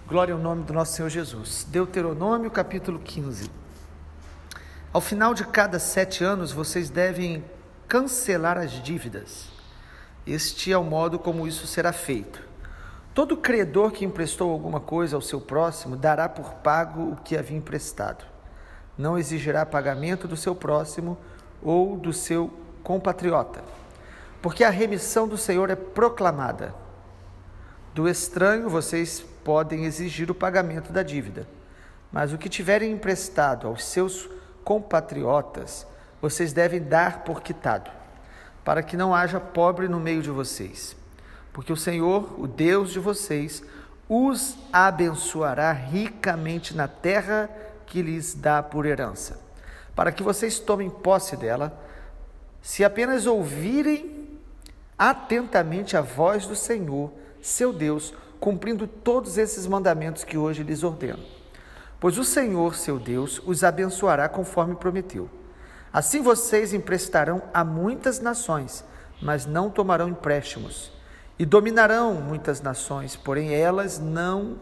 Glória ao nome do nosso Senhor Jesus. Deuteronômio capítulo 15. Ao final de cada 7 anos, vocês devem cancelar as dívidas. Este é o modo como isso será feito. Todo credor que emprestou alguma coisa ao seu próximo dará por pago o que havia emprestado. Não exigirá pagamento do seu próximo ou do seu compatriota, porque a remissão do Senhor é proclamada. Do estranho vocês podem exigir o pagamento da dívida, mas o que tiverem emprestado aos seus compatriotas, vocês devem dar por quitado, para que não haja pobre no meio de vocês, porque o Senhor, o Deus de vocês, os abençoará ricamente na terra que lhes dá por herança, para que vocês tomem posse dela, se apenas ouvirem atentamente a voz do Senhor, seu Deus, cumprindo todos esses mandamentos que hoje lhes ordeno. Pois o Senhor, seu Deus, os abençoará conforme prometeu. Assim vocês emprestarão a muitas nações, mas não tomarão empréstimos. E dominarão muitas nações, porém elas não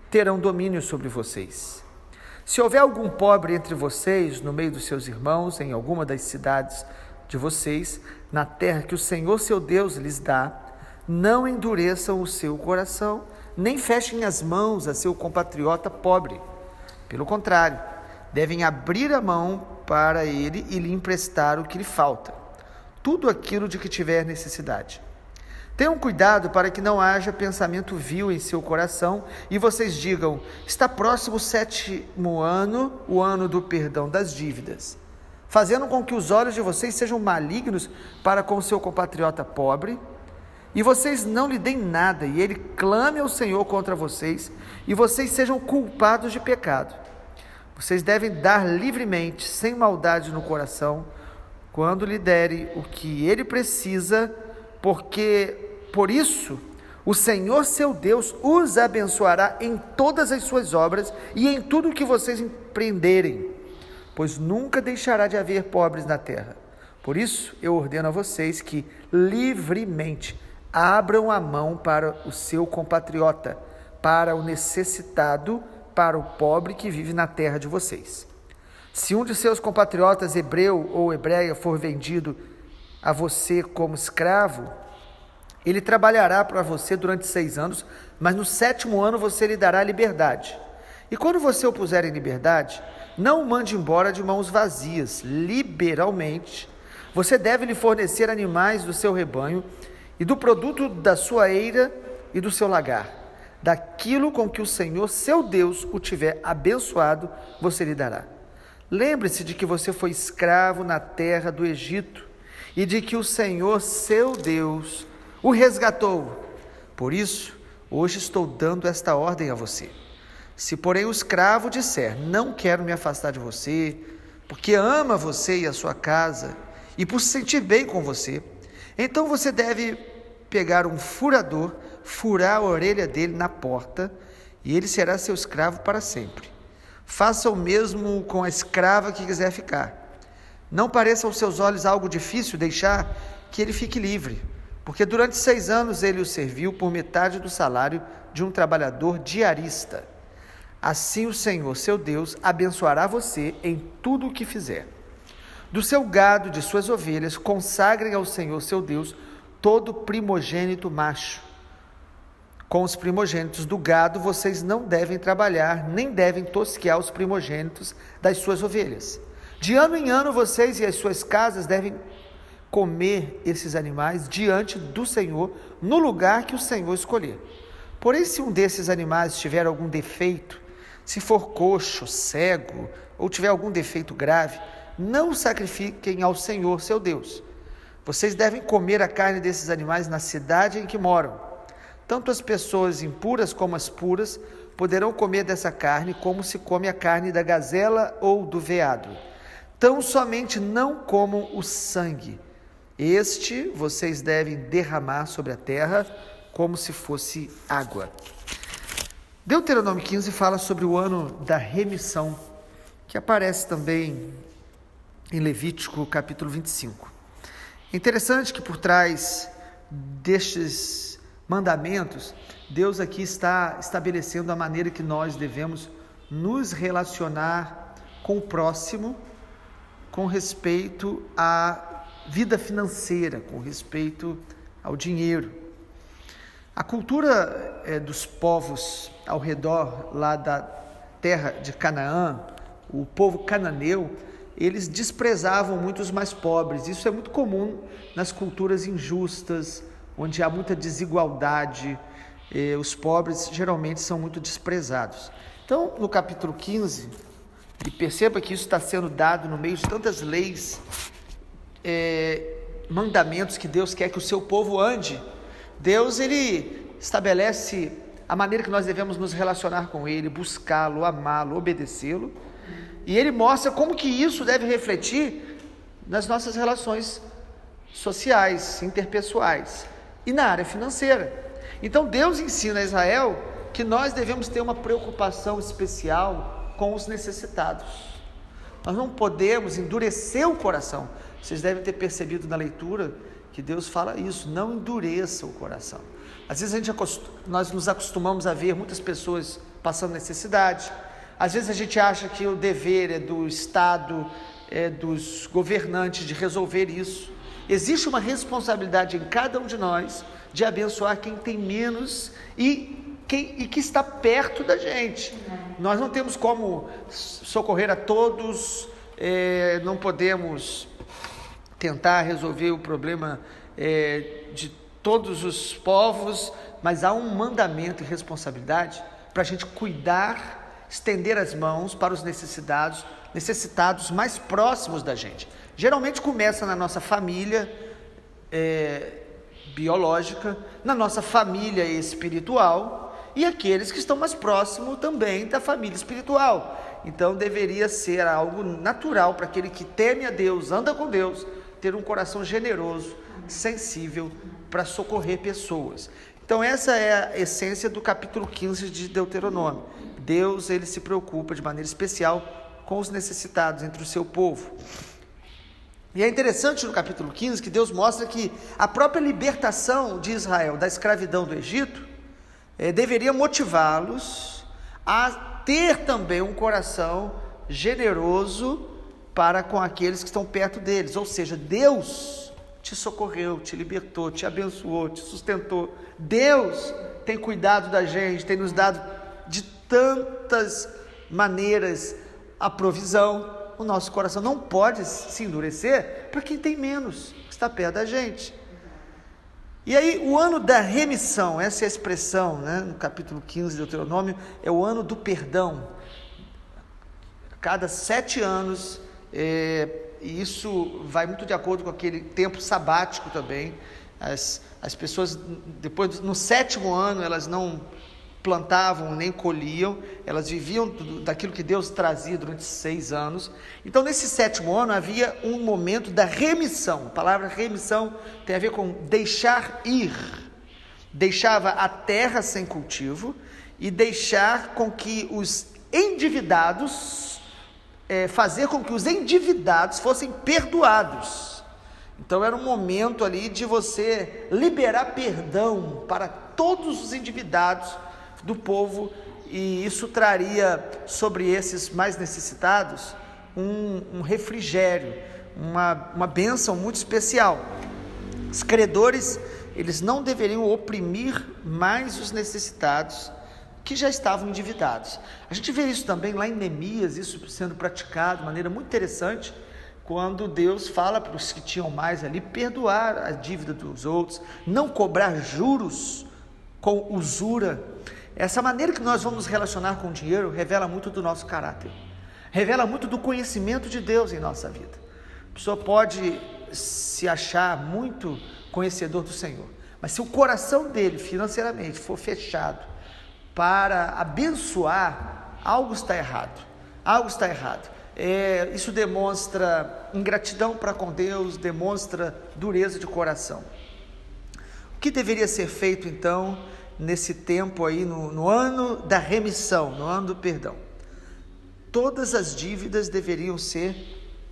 terão domínio sobre vocês. Se houver algum pobre entre vocês, no meio dos seus irmãos, em alguma das cidades de vocês, na terra que o Senhor, seu Deus, lhes dá, não endureçam o seu coração, nem fechem as mãos a seu compatriota pobre. Pelo contrário, devem abrir a mão para ele e lhe emprestar o que lhe falta, tudo aquilo de que tiver necessidade. Tenham cuidado para que não haja pensamento vil em seu coração e vocês digam: está próximo o 7º ano, o ano do perdão das dívidas, fazendo com que os olhos de vocês sejam malignos para com o seu compatriota pobre, e vocês não lhe deem nada, e ele clame ao Senhor contra vocês, e vocês sejam culpados de pecado. Vocês devem dar livremente, sem maldade no coração, quando lhe derem o que ele precisa, porque, por isso, o Senhor seu Deus os abençoará em todas as suas obras e em tudo o que vocês empreenderem, pois nunca deixará de haver pobres na terra. Por isso, eu ordeno a vocês que, livremente, abram a mão para o seu compatriota, para o necessitado, para o pobre que vive na terra de vocês. Se um de seus compatriotas, hebreu ou hebreia, for vendido a você como escravo, ele trabalhará para você durante 6 anos, mas no 7º ano você lhe dará liberdade. E quando você o puser em liberdade, não o mande embora de mãos vazias, liberalmente. Você deve lhe fornecer animais do seu rebanho e do produto da sua eira e do seu lagar. Daquilo com que o Senhor, seu Deus, o tiver abençoado, você lhe dará. Lembre-se de que você foi escravo na terra do Egito e de que o Senhor, seu Deus, o resgatou. Por isso, hoje estou dando esta ordem a você. Se, porém, o escravo disser: não quero me afastar de você, porque ama você e a sua casa, e por se sentir bem com você, então você deve pegar um furador, furar a orelha dele na porta, e ele será seu escravo para sempre. Faça o mesmo com a escrava que quiser ficar. Não pareça aos seus olhos algo difícil deixar que ele fique livre, porque durante 6 anos ele o serviu por metade do salário de um trabalhador diarista. Assim o Senhor, seu Deus, abençoará você em tudo o que fizer. Do seu gado, de suas ovelhas, consagrem ao Senhor, seu Deus, todo primogênito macho. Com os primogênitos do gado, vocês não devem trabalhar, nem devem tosquear os primogênitos das suas ovelhas. De ano em ano, vocês e as suas casas devem comer esses animais diante do Senhor, no lugar que o Senhor escolher. Porém, se um desses animais tiver algum defeito, se for coxo, cego, ou tiver algum defeito grave, não o sacrifiquem ao Senhor, seu Deus. Vocês devem comer a carne desses animais na cidade em que moram. Tanto as pessoas impuras como as puras poderão comer dessa carne, como se come a carne da gazela ou do veado. Tão somente não comam o sangue. Este vocês devem derramar sobre a terra como se fosse água. Deuteronômio 15 fala sobre o ano da remissão, que aparece também em Levítico capítulo 25. É interessante que por trás destes mandamentos, Deus aqui está estabelecendo a maneira que nós devemos nos relacionar com o próximo, com respeito à vida financeira, com respeito ao dinheiro. A cultura dos povos ao redor lá da terra de Canaã, o povo cananeu, eles desprezavam muito os mais pobres. Isso é muito comum nas culturas injustas, onde há muita desigualdade. Os pobres geralmente são muito desprezados. Então, no capítulo 15, e perceba que isso está sendo dado no meio de tantas leis, mandamentos que Deus quer que o seu povo ande. Deus, ele estabelece a maneira que nós devemos nos relacionar com ele, buscá-lo, amá-lo, obedecê-lo, e ele mostra como que isso deve refletir nas nossas relações sociais, interpessoais e na área financeira. Então Deus ensina a Israel que nós devemos ter uma preocupação especial com os necessitados. Nós não podemos endurecer o coração. Vocês devem ter percebido na leitura que Deus fala isso, não endureça o coração. Às vezes nós nos acostumamos a ver muitas pessoas passando necessidade. Às vezes a gente acha que o dever é do Estado, é dos governantes de resolver isso. Existe uma responsabilidade em cada um de nós de abençoar quem tem menos e que está perto da gente. Nós não temos como socorrer a todos, não podemos tentar resolver o problema de todos os povos, mas há um mandamento e responsabilidade para a gente cuidar, estender as mãos para os necessitados mais próximos da gente. Geralmente começa na nossa família biológica, na nossa família espiritual e aqueles que estão mais próximos também da família espiritual. Então deveria ser algo natural para aquele que teme a Deus, anda com Deus, ter um coração generoso, sensível para socorrer pessoas. Então essa é a essência do capítulo 15 de Deuteronômio. Deus, ele se preocupa de maneira especial com os necessitados entre o seu povo. E é interessante no capítulo 15 que Deus mostra que a própria libertação de Israel da escravidão do Egito deveria motivá-los a ter também um coração generoso para com aqueles que estão perto deles. Ou seja, Deus te socorreu, te libertou, te abençoou, te sustentou. Deus tem cuidado da gente, tem nos dado de tantas maneiras a provisão. O nosso coração não pode se endurecer para quem tem menos, que está perto da gente. E aí o ano da remissão, essa é a expressão, no capítulo 15 de Deuteronômio, é o ano do perdão. Cada 7 anos, e isso vai muito de acordo com aquele tempo sabático também. As pessoas, depois, no 7º ano, elas não plantavam nem colhiam, elas viviam daquilo que Deus trazia durante 6 anos. Então nesse 7º ano havia um momento da remissão. A palavra remissão tem a ver com deixar ir. Deixava a terra sem cultivo e deixar com que os endividados, fazer com que os endividados fossem perdoados. Então era um momento ali de você liberar perdão para todos os endividados do povo, e isso traria sobre esses mais necessitados um refrigério, uma bênção muito especial. Os credores, eles não deveriam oprimir mais os necessitados que já estavam endividados. A gente vê isso também lá em Neemias, isso sendo praticado de maneira muito interessante, quando Deus fala para os que tinham mais ali, perdoar a dívida dos outros, não cobrar juros com usura. Essa maneira que nós vamos nos relacionar com o dinheiro revela muito do nosso caráter, revela muito do conhecimento de Deus em nossa vida. A pessoa pode se achar muito conhecedor do Senhor, mas se o coração dele financeiramente for fechado para abençoar, algo está errado, isso demonstra ingratidão para com Deus, demonstra dureza de coração. O que deveria ser feito então nesse tempo aí, no ano da remissão, no ano do perdão? Todas as dívidas deveriam ser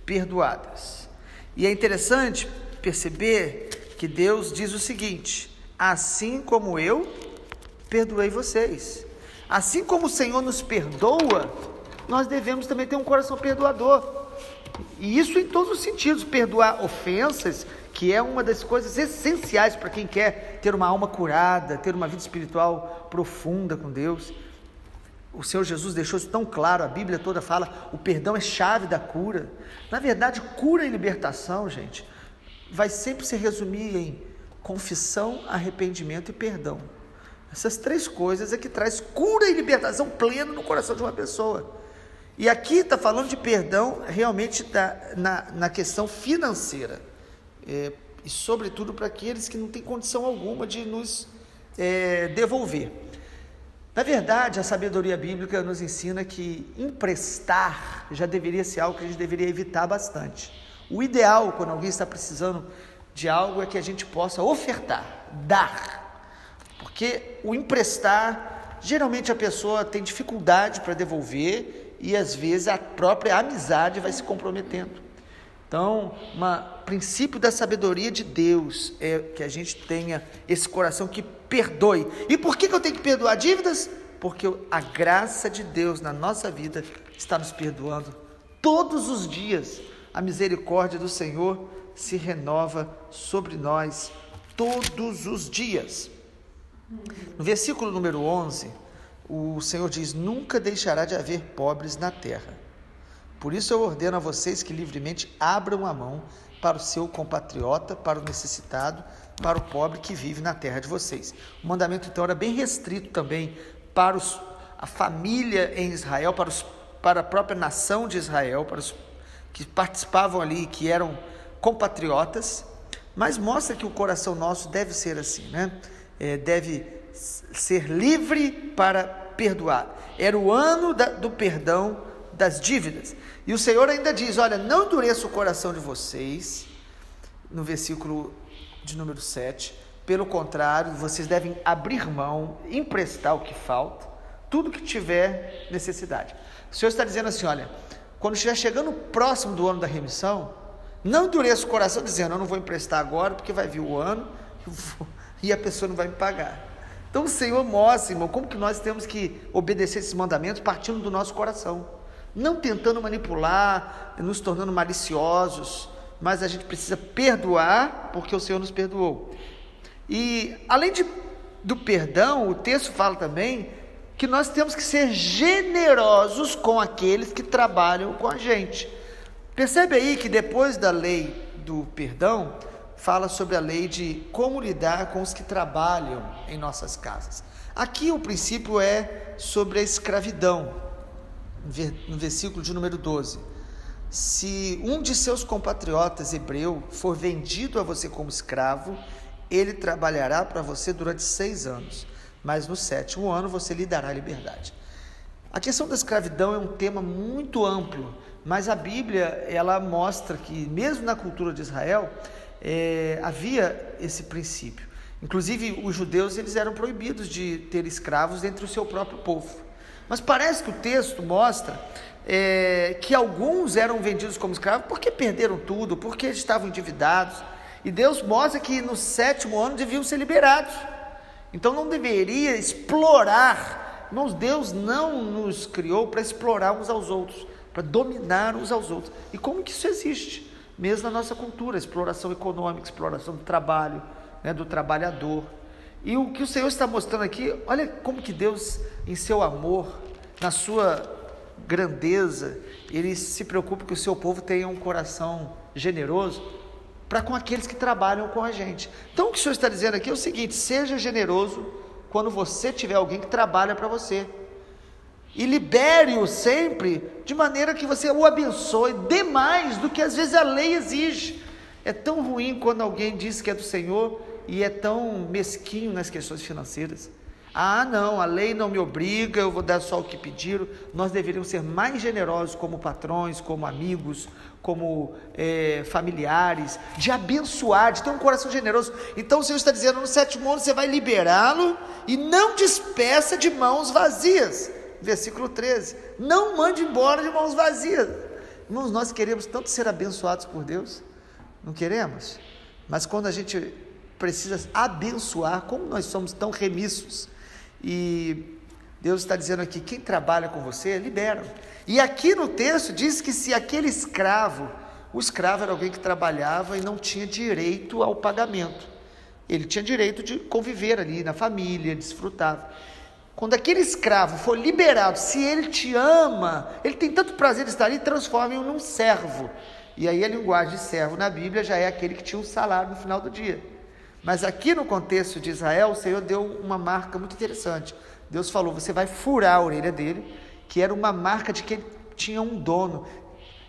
perdoadas. E é interessante perceber que Deus diz o seguinte: assim como eu perdoei vocês. Assim como o Senhor nos perdoa, nós devemos também ter um coração perdoador. E isso em todos os sentidos, perdoar ofensas, que é uma das coisas essenciais para quem quer ter uma alma curada, ter uma vida espiritual profunda com Deus. O Senhor Jesus deixou isso tão claro, a Bíblia toda fala, o perdão é chave da cura. Na verdade, cura e libertação, gente, vai sempre se resumir em confissão, arrependimento e perdão. Essas três coisas é que traz cura e libertação plena no coração de uma pessoa. E aqui está falando de perdão realmente na questão financeira, e sobretudo para aqueles que não têm condição alguma de nos devolver. Na verdade, a sabedoria bíblica nos ensina que emprestar já deveria ser algo que a gente deveria evitar bastante. O ideal, quando alguém está precisando de algo, é que a gente possa ofertar, dar. Porque o emprestar, geralmente a pessoa tem dificuldade para devolver e às vezes a própria amizade vai se comprometendo. Então, princípio da sabedoria de Deus é que a gente tenha esse coração que perdoe. E por que eu tenho que perdoar dívidas? Porque a graça de Deus na nossa vida está nos perdoando todos os dias. A misericórdia do Senhor se renova sobre nós todos os dias. No versículo número 11, o Senhor diz: nunca deixará de haver pobres na terra. Por isso eu ordeno a vocês que livremente abram a mão para o seu compatriota, para o necessitado, para o pobre que vive na terra de vocês. O mandamento então era bem restrito também para a família em Israel, para a própria nação de Israel, para os que participavam ali, que eram compatriotas, mas mostra que o coração nosso deve ser assim, né? Deve ser livre para perdoar. Era o ano do perdão das dívidas. E o Senhor ainda diz: olha, não endureça o coração de vocês, no versículo de número 7, pelo contrário, vocês devem abrir mão, emprestar o que falta, tudo que tiver necessidade. O Senhor está dizendo assim: olha, quando estiver chegando próximo do ano da remissão, não endureça o coração dizendo: eu não vou emprestar agora porque vai vir o ano e a pessoa não vai me pagar. Então o Senhor mostra, irmão, como que nós temos que obedecer esses mandamentos partindo do nosso coração, não tentando manipular, nos tornando maliciosos, mas a gente precisa perdoar porque o Senhor nos perdoou. E além do perdão, o texto fala também que nós temos que ser generosos com aqueles que trabalham com a gente. Percebe aí que depois da lei do perdão, fala sobre a lei de como lidar com os que trabalham em nossas casas. Aqui o princípio é sobre a escravidão, no versículo de número 12. Se um de seus compatriotas hebreu for vendido a você como escravo, ele trabalhará para você durante 6 anos, mas no 7º ano você lhe dará liberdade. A questão da escravidão é um tema muito amplo, mas a Bíblia ela mostra que mesmo na cultura de Israel, havia esse princípio. Inclusive os judeus eles eram proibidos de ter escravos entre o seu próprio povo. Mas parece que o texto mostra que alguns eram vendidos como escravos porque perderam tudo, porque estavam endividados. E Deus mostra que no 7º ano deviam ser liberados. Então não deveria explorar. Irmãos, Deus não nos criou para explorar uns aos outros, para dominar uns aos outros. E como que isso existe? Mesmo na nossa cultura, exploração econômica, exploração do trabalho, né, do trabalhador. E o que o Senhor está mostrando aqui, olha como que Deus, em seu amor, na sua grandeza, Ele se preocupa que o seu povo tenha um coração generoso para com aqueles que trabalham com a gente. Então o que o Senhor está dizendo aqui é o seguinte: seja generoso quando você tiver alguém que trabalha para você. E libere-o sempre de maneira que você o abençoe, dê mais do que às vezes a lei exige. É tão ruim quando alguém diz que é do Senhor e é tão mesquinho nas questões financeiras. Ah, não, a lei não me obriga, eu vou dar só o que pediram. Nós deveríamos ser mais generosos como patrões, como amigos, como familiares, de abençoar, de ter um coração generoso. Então o Senhor está dizendo: no 7º ano você vai liberá-lo e não despeça de mãos vazias. Versículo 13, não mande embora de mãos vazias. Irmãos, nós queremos tanto ser abençoados por Deus, não queremos? Mas quando a gente precisa abençoar, como nós somos tão remissos. E Deus está dizendo aqui, quem trabalha com você, libera. E aqui no texto diz que se aquele escravo, o escravo era alguém que trabalhava e não tinha direito ao pagamento. Ele tinha direito de conviver ali na família, desfrutar. Quando aquele escravo for liberado, se ele te ama, ele tem tanto prazer de estar ali, transforma-o num servo. E aí a linguagem de servo na Bíblia já é aquele que tinha um salário no final do dia. Mas aqui no contexto de Israel, o Senhor deu uma marca muito interessante. Deus falou, você vai furar a orelha dele, que era uma marca de que ele tinha um dono.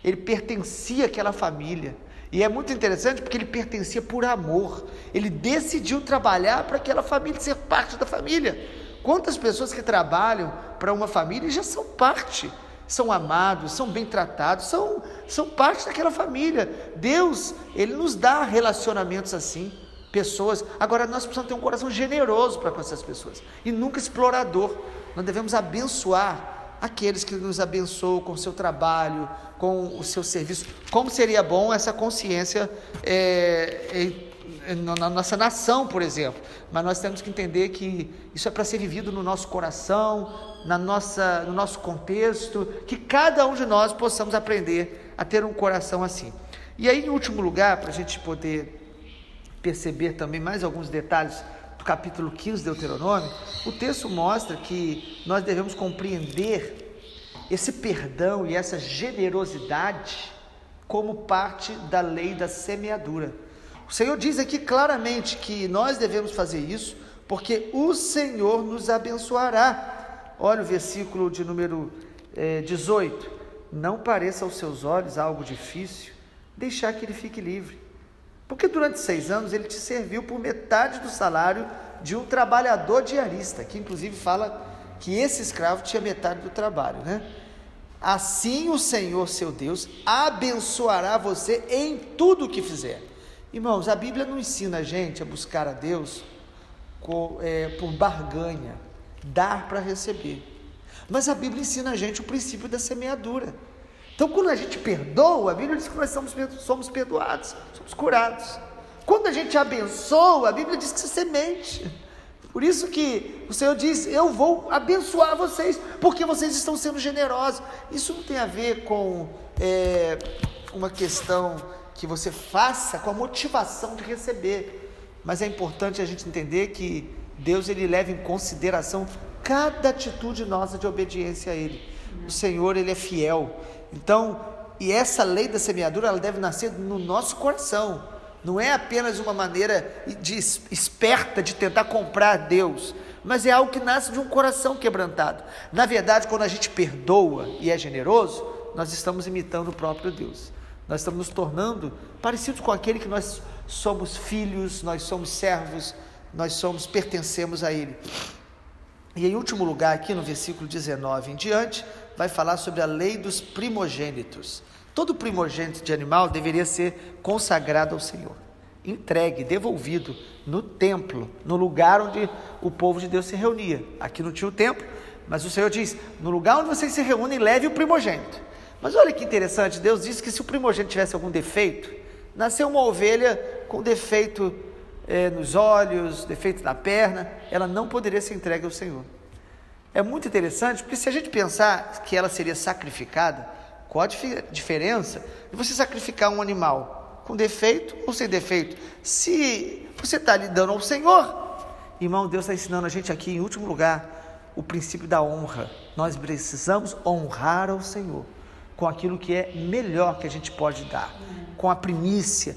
Ele pertencia àquela família. E é muito interessante porque ele pertencia por amor. Ele decidiu trabalhar para aquela família, ser parte da família. Quantas pessoas que trabalham para uma família já são parte, são amados, são bem tratados, são parte daquela família. Deus, Ele nos dá relacionamentos assim, pessoas. Agora nós precisamos ter um coração generoso para com essas pessoas e nunca explorador. Nós devemos abençoar aqueles que nos abençoam com o seu trabalho, com o seu serviço. Como seria bom essa consciência na nossa nação, por exemplo. Mas nós temos que entender que isso é para ser vivido no nosso coração, no nosso contexto, que cada um de nós possamos aprender a ter um coração assim. E aí, em último lugar, para a gente poder perceber também mais alguns detalhes do capítulo 15 de Deuteronômio, o texto mostra que nós devemos compreender esse perdão e essa generosidade como parte da lei da semeadura. O Senhor diz aqui claramente que nós devemos fazer isso porque o Senhor nos abençoará. Olha o versículo de número 18. Não pareça aos seus olhos algo difícil deixar que ele fique livre, porque durante 6 anos ele te serviu por metade do salário de um trabalhador diarista, que inclusive fala que esse escravo tinha metade do trabalho, né? Assim o Senhor seu Deus abençoará você em tudo o que fizer. Irmãos, a Bíblia não ensina a gente a buscar a Deus por barganha, dar para receber. Mas a Bíblia ensina a gente o princípio da semeadura. Então, quando a gente perdoa, a Bíblia diz que nós somos perdoados, somos curados. Quando a gente abençoa, a Bíblia diz que isso é semente. Por isso que o Senhor diz, eu vou abençoar vocês, porque vocês estão sendo generosos. Isso não tem a ver com uma questão que você faça com a motivação de receber, mas é importante a gente entender que Deus, Ele leva em consideração cada atitude nossa de obediência a Ele. O Senhor, Ele é fiel. Então, e essa lei da semeadura, ela deve nascer no nosso coração. Não é apenas uma maneira esperta de tentar comprar Deus, mas é algo que nasce de um coração quebrantado. Na verdade, quando a gente perdoa e é generoso, nós estamos imitando o próprio Deus. Nós estamos nos tornando parecidos com aquele que nós somos filhos, nós somos servos, pertencemos a Ele. E em último lugar, aqui no versículo 19 em diante, vai falar sobre a lei dos primogênitos. Todo primogênito de animal deveria ser consagrado ao Senhor, entregue, devolvido no templo, no lugar onde o povo de Deus se reunia. Aqui não tinha o templo, mas o Senhor diz, no lugar onde vocês se reúnem, leve o primogênito. Mas olha que interessante, Deus disse que se o primogênito tivesse algum defeito, nasceu uma ovelha com defeito nos olhos, defeito na perna, ela não poderia ser entregue ao Senhor. É muito interessante, porque se a gente pensar que ela seria sacrificada, qual a diferença de você sacrificar um animal com defeito ou sem defeito? Se você está lhe dando ao Senhor, irmão, Deus está ensinando a gente aqui, em último lugar, o princípio da honra. Nós precisamos honrar ao Senhor com aquilo que é melhor que a gente pode dar, com a primícia.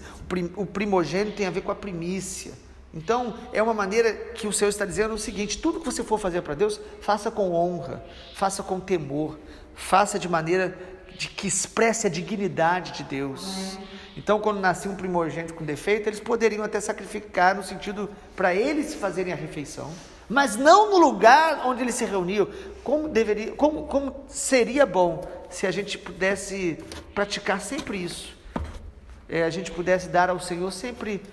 O primogênito tem a ver com a primícia. Então, é uma maneira que o Senhor está dizendo o seguinte: tudo que você for fazer para Deus, faça com honra, faça com temor, faça de maneira de que expresse a dignidade de Deus. Então, quando nascia um primogênito com defeito, eles poderiam até sacrificar no sentido para eles fazerem a refeição, mas não no lugar onde eles se reuniam. Como seria bom se a gente pudesse praticar sempre isso, a gente pudesse dar ao Senhor sempre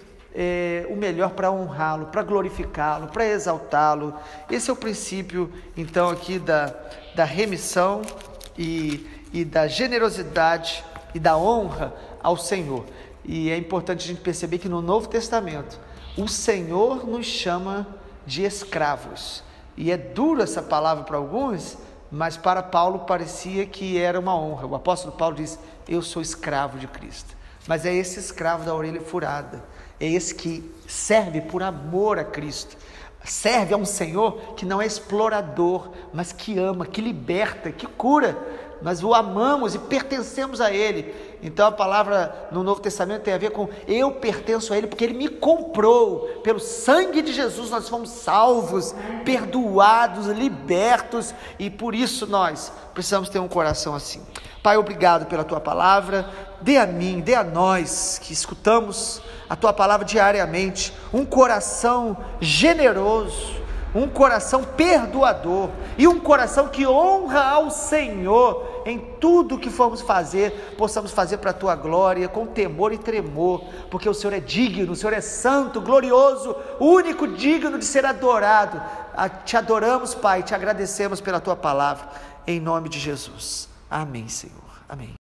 o melhor para honrá-lo, para glorificá-lo, para exaltá-lo. Esse é o princípio, então, aqui da remissão e da generosidade e da honra ao Senhor. E é importante a gente perceber que no Novo Testamento, O Senhor nos chama de escravos. E é dura essa palavra para alguns, mas para Paulo parecia que era uma honra. O apóstolo Paulo diz: eu sou escravo de Cristo. Mas é esse escravo da orelha furada, é esse que serve por amor a Cristo, serve a um Senhor que não é explorador, mas que ama, que liberta, que cura. Nós o amamos e pertencemos a Ele. Então a palavra no Novo Testamento tem a ver com eu pertenço a Ele, porque Ele me comprou, pelo sangue de Jesus nós fomos salvos, perdoados, libertos, e por isso nós precisamos ter um coração assim. Pai, obrigado pela Tua palavra, dê a mim, dê a nós que escutamos a Tua palavra diariamente, um coração generoso, um coração perdoador e um coração que honra ao Senhor em tudo que formos fazer, possamos fazer para a Tua glória, com temor e tremor, porque o Senhor é digno, o Senhor é santo, glorioso, único, digno de ser adorado. Te adoramos, Pai, te agradecemos pela Tua palavra, em nome de Jesus. Amém, Senhor. Amém.